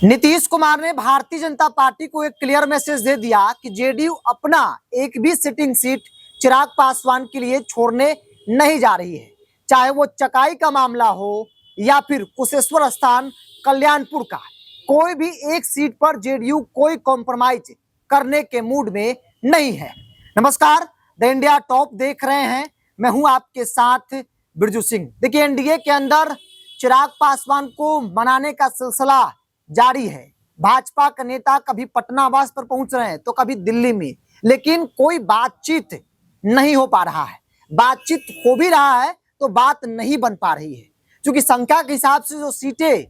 नीतीश कुमार ने भारतीय जनता पार्टी को एक क्लियर मैसेज दे दिया कि जेडीयू अपना एक भी सिटिंग सीट चिराग पासवान के लिए छोड़ने नहीं जा रही है, चाहे वो चकाई का मामला हो या फिर कुशेश्वर स्थान कल्याणपुर का। कोई भी एक सीट पर जेडीयू कोई कॉम्प्रोमाइज करने के मूड में नहीं है। नमस्कार, द इंडिया टॉप देख रहे हैं, मैं हूं आपके साथ बिरजू सिंह। देखिए, एनडीए के अंदर चिराग पासवान को मनाने का सिलसिला जारी है। भाजपा का नेता कभी पटना आवास पर पहुंच रहे हैं तो कभी दिल्ली में, लेकिन कोई बातचीत नहीं हो पा रहा है। बातचीत हो भी रहा है तो बात नहीं बन पा रही है, क्योंकि संख्या के हिसाब से जो सीटें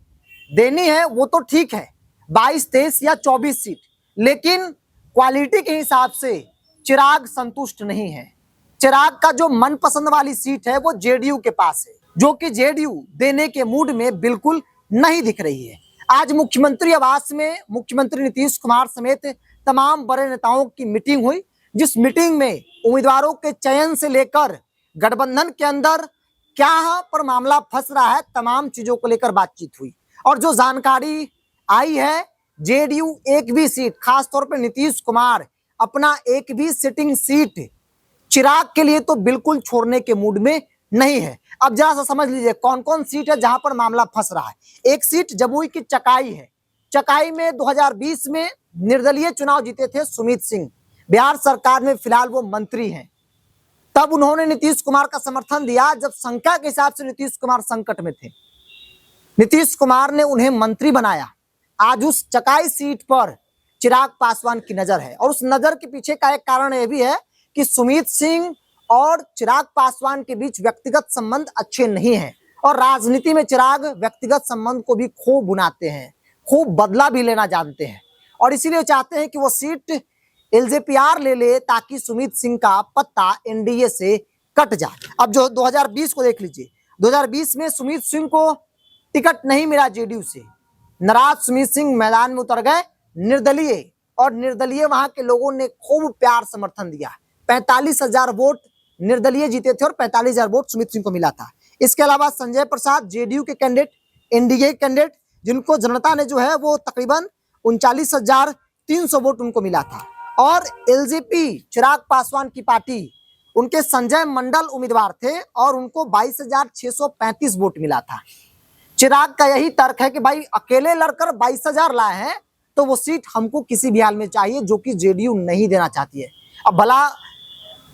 देनी है वो तो ठीक है, 22, 23 या 24 सीट, लेकिन क्वालिटी के हिसाब से चिराग संतुष्ट नहीं है। चिराग का जो मनपसंद वाली सीट है वो जेडीयू के पास है, जो कि जेडीयू देने के मूड में बिल्कुल नहीं दिख रही है। आज मुख्यमंत्री आवास में मुख्यमंत्री नीतीश कुमार समेत तमाम बड़े नेताओं की मीटिंग हुई, जिस मीटिंग में उम्मीदवारों के चयन से लेकर गठबंधन के अंदर क्या पर मामला फंस रहा है, तमाम चीजों को लेकर बातचीत हुई। और जो जानकारी आई है, जेडीयू एक भी सीट, खासतौर पर नीतीश कुमार अपना एक भी सिटिंग सीट चिराग के लिए तो बिल्कुल छोड़ने के मूड में नहीं है। अब जरा सा समझ लीजिए कौन कौन सीट है जहां पर मामला फंस रहा है। एक सीट जमुई की चकाई है। चकाई में 2020 में निर्दलीय चुनाव जीते थे सुमित सिंह, बिहार सरकार में फिलहाल वो मंत्री हैं। तब उन्होंने नीतीश कुमार का समर्थन दिया जब संख्या के हिसाब से नीतीश कुमार संकट में थे। नीतीश कुमार ने उन्हें मंत्री बनाया। आज उस चकाई सीट पर चिराग पासवान की नजर है, और उस नजर के पीछे का एक कारण यह भी है कि सुमित सिंह और चिराग पासवान के बीच व्यक्तिगत संबंध अच्छे नहीं हैं, और राजनीति में चिराग व्यक्तिगत संबंध को भी खूब बुनाते हैं, खूब बदला भी लेना जानते हैं, और इसीलिए चाहते हैं कि वो सीट एलजेपीआर ले ले ताकि सुमित सिंह का पत्ता एनडीए से कट जाए। अब जो 2020 को देख लीजिए, 2020 में सुमित सिंह को टिकट नहीं मिला जेडीयू से। नाराज सुमित सिंह मैदान में उतर गए निर्दलीय, और निर्दलीय वहां के लोगों ने खूब प्यार समर्थन दिया। 45,000 वोट निर्दलीय जीते थे और 45,000 वोट सुमित सिंह को मिला था। इसके अलावा संजय प्रसाद जेडीयू के कैंडिडेट, एनडीए कैंडिडेट, जिनको जनता ने जो है वो तकरीबन 39,300 वोट उनको मिला था। और एलजेपी चिराग पासवान की पार्टी, उनके संजय मंडल उम्मीदवार थे और उनको 22,635 वोट मिला था। चिराग का यही तर्क है कि भाई अकेले लड़कर 22,000 लाए हैं तो वो सीट हमको किसी भी हाल में चाहिए, जो कि जेडीयू नहीं देना चाहती है। अब भला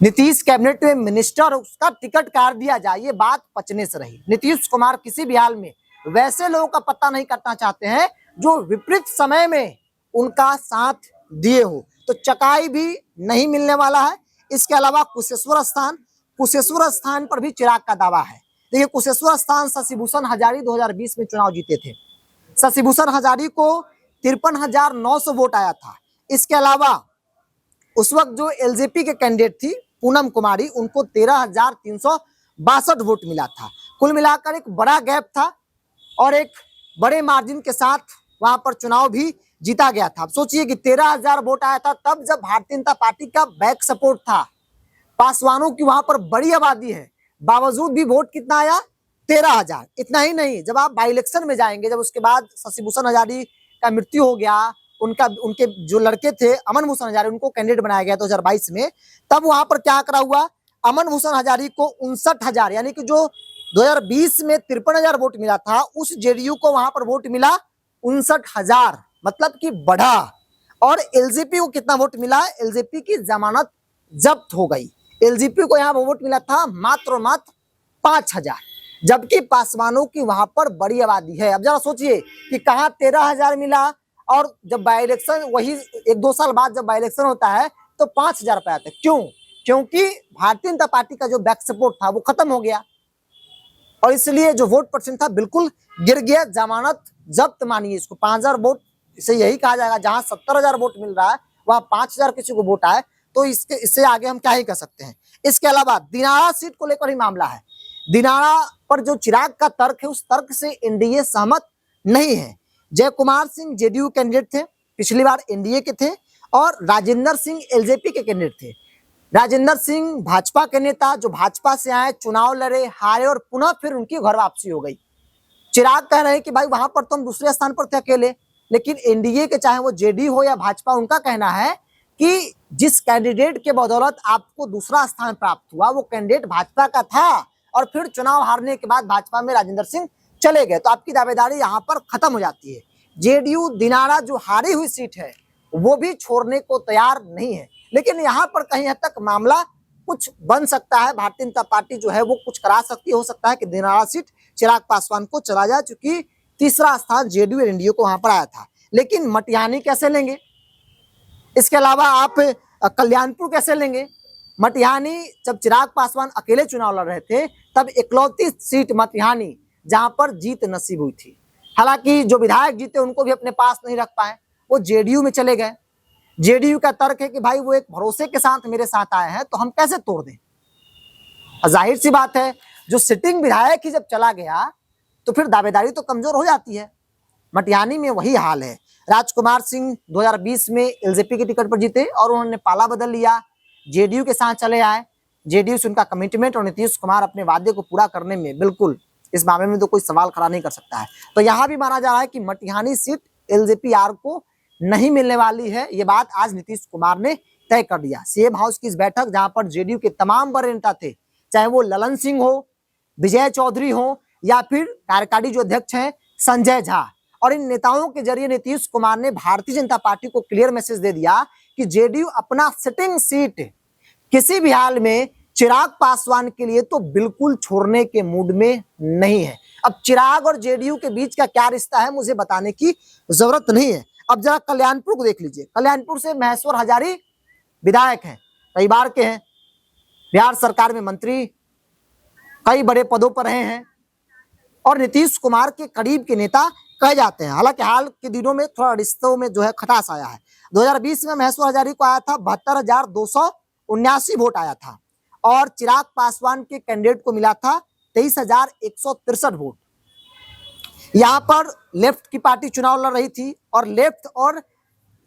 नीतीश कैबिनेट में मिनिस्टर, उसका टिकट काट दिया जाए, ये बात पचने से रही। नीतीश कुमार किसी भी हाल में वैसे लोगों का पत्ता नहीं काटना चाहते हैं जो विपरीत समय में उनका साथ दिए हो। तो चकाई भी नहीं मिलने वाला है। इसके अलावा कुशेश्वर स्थान पर भी चिराग का दावा है। देखिए, कुशेश्वर स्थान शशिभूषण हजारी 2020 में चुनाव जीते थे। शशिभूषण हजारी को 53,900 वोट आया था। इसके अलावा उस वक्त जो एलजेपी के कैंडिडेट थी पूनम कुमारी, उनको 13,362 वोट मिला था। कुल मिलाकर एक बड़ा गैप था और एक बड़े मार्जिन के साथ वहां पर चुनाव भी जीता गया था। अब सोचिए कि 13,000 वोट आया था तब, जब भारतीय जनता पार्टी का बैक सपोर्ट था, पासवानों की वहां पर बड़ी आबादी है, बावजूद भी वोट कितना आया? 13,000। इतना ही नहीं, जब आप बाई इलेक्शन में जाएंगे, जब उसके बाद शशिभूषण हजारी का मृत्यु हो गया, उनके जो लड़के थे अमन भूषण हजारी, उनको कैंडिडेट बनाया गया 2022 में, तब वहां पर क्या करा हुआ? अमन भूषण हजारी को 59,000, यानी कि जो 2020 में 53,000 वोट मिला था, उस जेडीयू को वहां पर वोट मिला 59,000, मतलब कि बढ़ा। और एलजेपी को कितना वोट मिला? एलजेपी की जमानत जब्त हो गई। एलजेपी को यहाँ वोट मिला था मात्र 5,000, जबकि पासवानों की वहां पर बड़ी आबादी है। अब जरा सोचिए कि कहाँ 13,000 मिला, और जब बाई इलेक्शन, वही 1-2 साल बाद जब बाई इलेक्शन होता है तो 5,000 पे आते। क्यों? क्योंकि भारतीय जनता पार्टी का जो बैक सपोर्ट था वो खत्म हो गया, और इसलिए जो वोट परसेंट था बिल्कुल गिर गया। जमानत जब्त मानिए इसको, 5,000 वोट से यही कहा जाएगा। जहां 70,000 वोट मिल रहा है वहां 5,000 किसी को वोट आए तो इससे आगे हम क्या ही कर सकते हैं। इसके अलावा दिनारा सीट को लेकर ही मामला है। दिनारा पर जो चिराग का तर्क है, उस तर्क से एनडीए सहमत नहीं है। जय कुमार सिंह जेडीयू कैंडिडेट थे, पिछली बार एनडीए के थे, और राजेंद्र सिंह एलजेपी के कैंडिडेट थे। राजेंद्र सिंह भाजपा के नेता, जो भाजपा से आए, चुनाव लड़े, हारे, और पुनः फिर उनकी घर वापसी हो गई। चिराग कह रहे हैं कि भाई वहां पर तो हम दूसरे स्थान पर थे अकेले, लेकिन एनडीए के चाहे वो जेडीयू हो या भाजपा, उनका कहना है कि जिस कैंडिडेट के बदौलत आपको दूसरा स्थान प्राप्त हुआ वो कैंडिडेट भाजपा का था और फिर चुनाव हारने के बाद भाजपा में राजेंद्र सिंह चले गए, तो आपकी दावेदारी यहाँ पर खत्म हो जाती है। जेडीयू दिनारा जो हारी हुई सीट है वो भी छोड़ने को तैयार नहीं है, लेकिन यहाँ पर कहीं हद तक मामला कुछ बन सकता है। भारतीय जनता पार्टी जो है वो कुछ करा सकती है, हो सकता है कि दिनारा सीट चिराग पासवान को चला जाए, चूंकि तीसरा स्थान जेडीयू और एनडीए को वहां पर आया था। लेकिन मटिहानी कैसे लेंगे, इसके अलावा आप कल्याणपुर कैसे लेंगे? मटिहानी जब चिराग पासवान अकेले चुनाव लड़ रहे थे तब इकलौती सीट मटिहानी जहां पर जीत नसीब हुई थी। हालांकि जो विधायक जीते उनको भी अपने पास नहीं रख पाए, वो जेडीयू में चले गए। जेडीयू का तर्क है कि भाई वो एक भरोसे के साथ मेरे साथ आए हैं तो हम कैसे तोड़ दें। जाहिर सी बात है, जो सिटिंग विधायक ही जब चला गया तो फिर दावेदारी तो कमजोर हो जाती है। मटिहानी में वही हाल है। राजकुमार सिंह 2020 में एलजेपी के टिकट पर जीते और उन्होंने पाला बदल लिया, जेडीयू के साथ चले आए। जेडीयू से उनका कमिटमेंट और नीतीश कुमार अपने वादे को पूरा करने में बिल्कुल, इस मामले में तो कोई सवाल खड़ा नहीं कर सकता है। तो यहाँ भी माना जा रहा है कि मटिहानी सीट एलजेपी-आर को नहीं मिलने वाली है। ये बात आज नीतीश कुमार ने तय कर दिया। सीएम हाउस की इस बैठक जहां पर जेडीयू के तमाम बड़े नेता थे, चाहे वो ललन सिंह हो, विजय चौधरी हो या फिर कार्यकारी जो अध्यक्ष हैं संजय झा, और इन नेताओं के जरिए नीतीश कुमार ने भारतीय जनता पार्टी को क्लियर मैसेज दे दिया कि जेडीयू अपना सिटिंग सीट किसी भी हाल में चिराग पासवान के लिए तो बिल्कुल छोड़ने के मूड में नहीं है। अब चिराग और जेडीयू के बीच का क्या रिश्ता है मुझे बताने की जरूरत नहीं है। अब जरा कल्याणपुर को देख लीजिए। कल्याणपुर से महेश्वर हजारी विधायक हैं, कई बार के हैं, बिहार सरकार में मंत्री, कई बड़े पदों पर रहे हैं और नीतीश कुमार के करीब के नेता कहे जाते हैं। हालांकि हाल के दिनों में थोड़ा रिश्तों में जो है खटास आया है। 2020 में महेश्वर हजारी को आया था 72,279 वोट आया था और चिराग पासवान के कैंडिडेट को मिला था 23,163 वोट। यहाँ पर लेफ्ट की पार्टी चुनाव लड़ रही थी और लेफ्ट और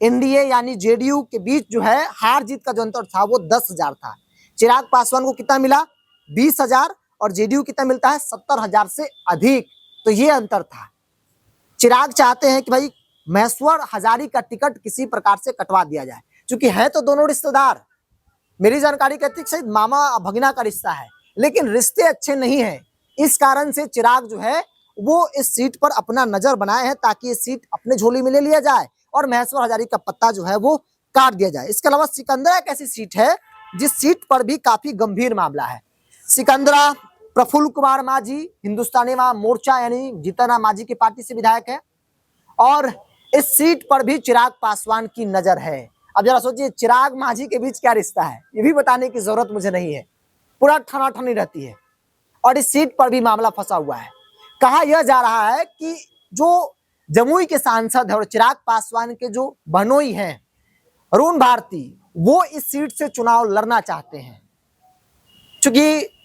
एनडीए यानी जेडीयू के बीच जो है हार जीत का जो अंतर था वो 10,000 था। चिराग पासवान को कितना मिला? 20,000 और जेडीयू कितना मिलता है? 70,000 से अधिक। तो ये अंतर था। चिराग चाहते हैं कि भाई महेश्वर हजारी का टिकट किसी प्रकार से कटवा दिया जाए, क्योंकि है तो दोनों रिश्तेदार। मेरी जानकारी कहती है शायद मामा भगना का रिश्ता है, लेकिन रिश्ते अच्छे नहीं है। इस कारण से चिराग जो है वो इस सीट पर अपना नजर बनाए हैं ताकि ये सीट अपने झोली में ले लिया जाए और महेश्वर हजारी का पत्ता जो है वो काट दिया जाए। इसके अलावा सिकंदरा एक ऐसी सीट है जिस सीट पर भी काफी गंभीर मामला है। सिकंदरा प्रफुल्ल कुमार माझी हिंदुस्तानी मोर्चा यानी जीतन राम माझी की पार्टी से विधायक है और इस सीट पर भी चिराग पासवान की नजर है। अब जरा सोचिए, चिराग माझी के बीच क्या रिश्ता है, ये भी बताने की जरूरत मुझे नहीं है। पूरा ठनाठनी रहती है और इस सीट पर भी मामला फंसा हुआ है। कहा यह जा रहा है कि जो जमुई के सांसद है और चिराग पासवान के जो बहनोई हैं अरुण भारती, वो इस सीट से चुनाव लड़ना चाहते हैं। चूंकि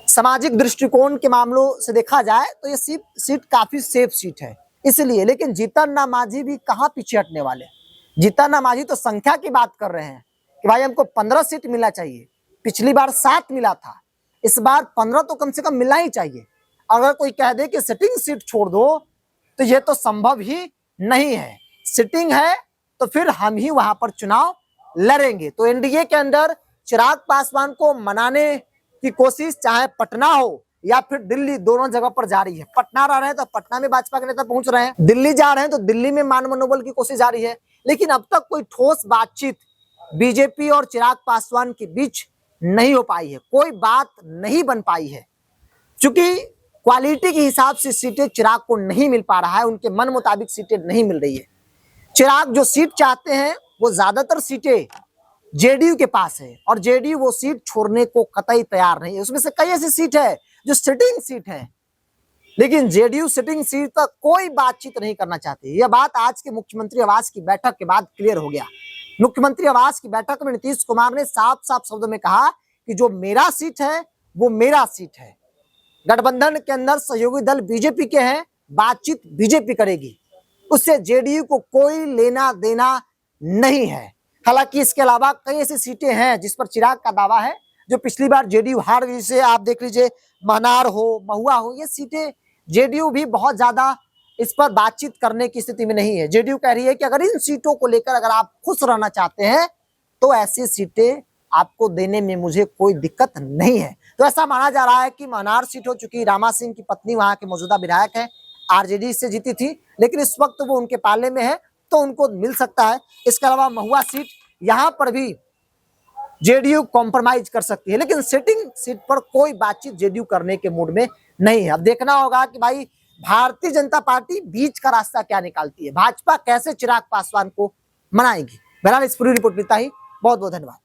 सामाजिक दृष्टिकोण के मामलों से देखा जाए तो ये सीट काफी सेफ सीट है इसलिए। लेकिन जीतन राम माझी भी कहाँ पीछे हटने वाले। जीतन राम माझी तो संख्या की बात कर रहे हैं कि भाई हमको 15 सीट मिलना चाहिए। पिछली बार 7 मिला था, इस बार 15 तो कम से कम मिलना ही चाहिए। अगर कोई कह दे कि सिटिंग सीट छोड़ दो तो ये तो संभव ही नहीं है। सिटिंग है तो फिर हम ही वहां पर चुनाव लड़ेंगे। तो एनडीए के अंदर चिराग पासवान को मनाने की कोशिश चाहे पटना हो या फिर दिल्ली, दोनों जगह पर जारी है। पटना रह रहे हैं तो पटना में भाजपा के नेता पहुंच रहे हैं, दिल्ली जा रहे हैं तो दिल्ली में मान मनोबल की कोशिश जारी है। लेकिन अब तक कोई ठोस बातचीत बीजेपी और चिराग पासवान के बीच नहीं हो पाई है, कोई बात नहीं बन पाई है। क्योंकि क्वालिटी के हिसाब से सीटें चिराग को नहीं मिल पा रहा है, उनके मन मुताबिक सीटें नहीं मिल रही है। चिराग जो सीट चाहते हैं वो ज्यादातर सीटें जेडीयू के पास है और जेडीयू वो सीट छोड़ने को कतई तैयार नहीं है। उसमें से कई ऐसी सीट है जो सिटिंग सीट है, लेकिन जेडीयू सिटिंग सीट तक कोई बातचीत नहीं करना चाहती। यह बात आज के मुख्यमंत्री आवास की बैठक के बाद क्लियर हो गया। मुख्यमंत्री आवास की बैठक में नीतीश कुमार ने साफ साफ शब्दों में कहा कि जो मेरा सीट है वो मेरा सीट है। गठबंधन के अंदर सहयोगी दल बीजेपी के हैं, बातचीत बीजेपी करेगी, उससे जेडीयू को कोई लेना देना नहीं है। हालांकि इसके अलावा कई ऐसी सीटें हैं जिस पर चिराग का दावा है जो पिछली बार जेडीयू हार गई। से आप देख लीजिए, महनार हो, महुआ हो, ये सीटें जेडीयू भी बहुत ज्यादा इस पर बातचीत करने की स्थिति में नहीं है। जेडीयू कह रही है कि अगर इन सीटों को लेकर अगर आप खुश रहना चाहते हैं तो ऐसी सीटें आपको देने में मुझे कोई दिक्कत नहीं है। तो ऐसा माना जा रहा है कि मनार सीट हो चुकी, रामा सिंह की पत्नी वहां के मौजूदा विधायक है, आरजेडी से जीती थी, लेकिन इस वक्त वो उनके पाले में है तो उनको मिल सकता है। इसके अलावा महुआ सीट, यहां पर भी जेडीयू कॉम्प्रोमाइज कर सकती है, लेकिन सिटिंग सीट पर कोई बातचीत जेडीयू करने के मूड में नहीं है। अब देखना होगा कि भाई भारतीय जनता पार्टी बीच का रास्ता क्या निकालती है, भाजपा कैसे चिराग पासवान को मनाएगी। बहरहाल इस पूरी रिपोर्ट मिलता ही, बहुत बहुत धन्यवाद।